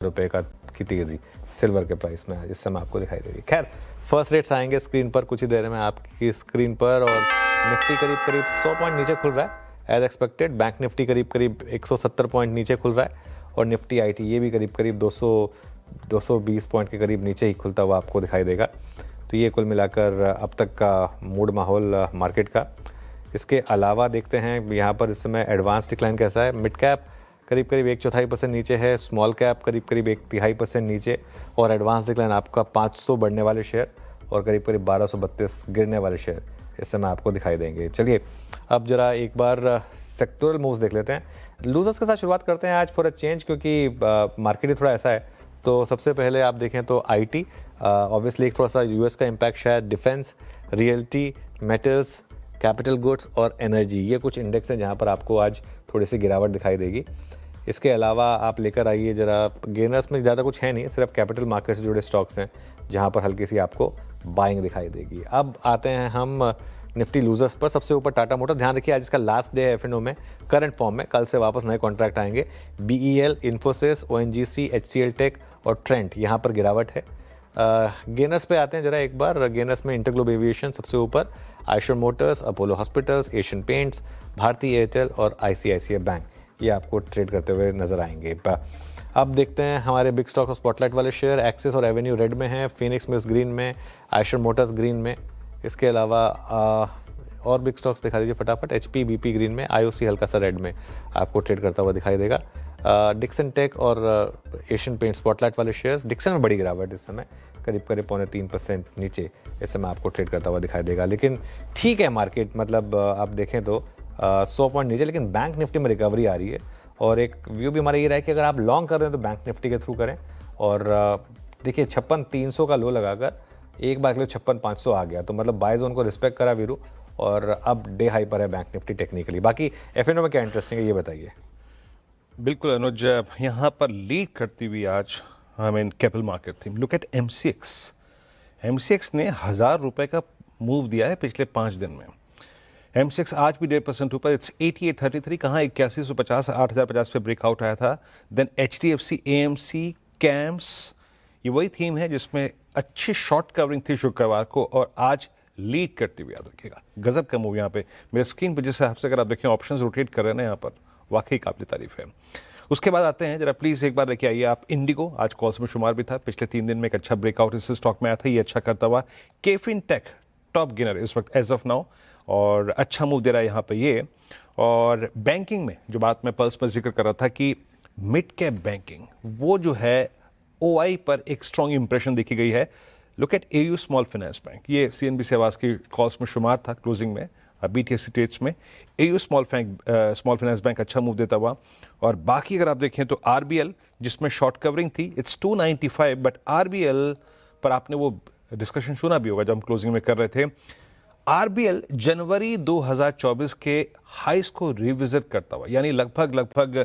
रुपए का की तेजी सिल्वर के प्राइस में आज इस समय आपको दिखाई दे रही है। खैर, फर्स्ट रेट्स आएंगे स्क्रीन पर कुछ ही देर में आपकी स्क्रीन पर, और निफ्टी करीब करीब 100 पॉइंट नीचे खुल रहा है एज एक्सपेक्टेड। बैंक निफ्टी करीब करीब 170 पॉइंट नीचे खुल रहा है, और निफ्टी आईटी ये भी करीब करीब 220 पॉइंट के करीब नीचे ही खुलता हुआ आपको दिखाई देगा। तो ये कुल मिलाकर अब तक का मूड माहौल मार्केट का। इसके अलावा देखते हैं यहाँ पर इस समय एडवांस डिक्लाइन कैसा है। मिड कैप करीब करीब 1/4% नीचे है, स्मॉल कैप करीब करीब 1/3% नीचे, और एडवांस डिक्लाइन आपका 500 बढ़ने वाले शेयर और करीब करीब 1232 गिरने वाले शेयर इस समय आपको दिखाई देंगे। चलिए अब जरा एक बार सेक्टोरल मूव्स देख लेते हैं। लूजर्स के साथ शुरुआत करते हैं आज फॉर अ चेंज, क्योंकि मार्केट ही थोड़ा ऐसा है। तो सबसे पहले आप देखें तो आईटी, ऑब्वियसली एक थोड़ा सा यूएस का इम्पैक्ट शायद, defence, realty, metals, capital goods और एनर्जी, ये कुछ इंडेक्स हैं जहाँ पर आपको आज थोड़ी सी गिरावट दिखाई देगी। इसके अलावा आप लेकर आइए जरा, गेनर्स में ज़्यादा कुछ है नहीं, सिर्फ कैपिटल मार्केट से जुड़े स्टॉक्स हैं जहाँ पर हल्की सी आपको बाइंग दिखाई देगी। अब आते हैं हम निफ्टी लूजर्स पर। सबसे ऊपर टाटा मोटर्स, ध्यान रखिए आज इसका लास्ट डे है एफएनओ में करंट फॉर्म में, कल से वापस नए कॉन्ट्रैक्ट आएंगे। BEL, Infosys, ONGC, HCL Tech और ट्रेंट, यहाँ पर गिरावट है। गेनर्स पे आते हैं जरा एक बार। गेनर्स में इंटरग्लोब एविएशन सबसे ऊपर, Eicher Motors, Apollo Hospitals, Asian Paints, Bharti Airtel और आईसीआईसीआई बैंक, ये आपको ट्रेड करते हुए नजर आएंगे। अब देखते हैं हमारे बिग स्टॉक और स्पॉटलाइट वाले शेयर। एक्सिस और एवेन्यू रेड में है, फिनिक्स मिल्स ग्रीन में, आयशर मोटर्स ग्रीन में। इसके अलावा और बिग स्टॉक्स दिखा दीजिए फटाफट। एचपी, बीपी ग्रीन में, आईओसी हल्का सा रेड में आपको ट्रेड करता हुआ दिखाई देगा। डिक्सन टेक और एशियन पेंट स्पॉटलाइट वाले शेयर्स, डिक्सन में बड़ी गिरावट इस समय करीब करीब 0.3% नीचे इस समय आपको ट्रेड करता हुआ दिखाई देगा। लेकिन ठीक है मार्केट, मतलब आप देखें तो 100 पॉइंट नीचे, लेकिन बैंक निफ्टी में रिकवरी आ रही है। और एक व्यू भी हमारा ये रहा है कि अगर आप लॉन्ग कर रहे हैं तो बैंक निफ्टी के थ्रू करें। और देखिए 56,300 का लो लगाकर एक बार के लिए 56,500 आ गया, तो मतलब बाय जोन को रिस्पेक्ट करा वीरू, और अब डे हाई पर है बैंक निफ्टी टेक्निकली। बाकी एफएनओ में क्या इंटरेस्टिंग है ये बताइए। बिल्कुल अनुज, यहाँ पर लीड करती हुई आज कैपिटल मार्केट थी। लुक एट एमसीएक्स ने 1,000 रुपए का मूव दिया है पिछले 5 दिन में। एमसीएक्स आज भी 1.5% ऊपर, इट्स 8833, कहाँ 8150, 8,050 पे ब्रेकआउट आया था। देन एचडीएफसी, एएमसी, कैम्स, ये वही थीम है जिसमें अच्छी शॉर्ट कवरिंग थी शुक्रवार को, और आज लीड करती हुई याद रखिएगा। गजब का मूव यहाँ पे मेरे स्क्रीन पर जिस हिसाब से अगर आप देखें ऑप्शंस रोटेट कर रहे हैं ना, यहाँ पर वाकई काबिल तारीफ है। उसके बाद आते हैं जरा, प्लीज़ एक बार लेके आइए आप इंडिगो। आज कॉल्स में शुमार भी था, पिछले 3 दिन में एक अच्छा ब्रेकआउट इस स्टॉक में आया था, ये अच्छा करता हुआ। केफिन टेक टॉप गेनर इस वक्त एज ऑफ नाउ, और अच्छा मूव दे रहा है यहाँ पे ये। और बैंकिंग में जो बात मैं पल्स पर जिक्र कर रहा था कि मिड कैप बैंकिंग, वो जो है ओआई पर एक स्ट्रॉन्ग इंप्रेशन देखी गई है। Look at AU small finance bank, ये सीएनबीसी आवाज की कॉल्स में शुमार था क्लोजिंग में बीटीएससी ट्रेड्स में। एयू स्मॉल फाइनेंस बैंक अच्छा मूव देता हुआ। और बाकी अगर आप देखें तो आरबीएल, जिसमें शॉर्ट कवरिंग थी, इट्स 295, बट आरबीएल पर आपने वो डिस्कशन सुना भी होगा जब हम क्लोजिंग में कर रहे थे। आरबीएल जनवरी 2024 के हाइस को रिविजिट करता हुआ, यानी लगभग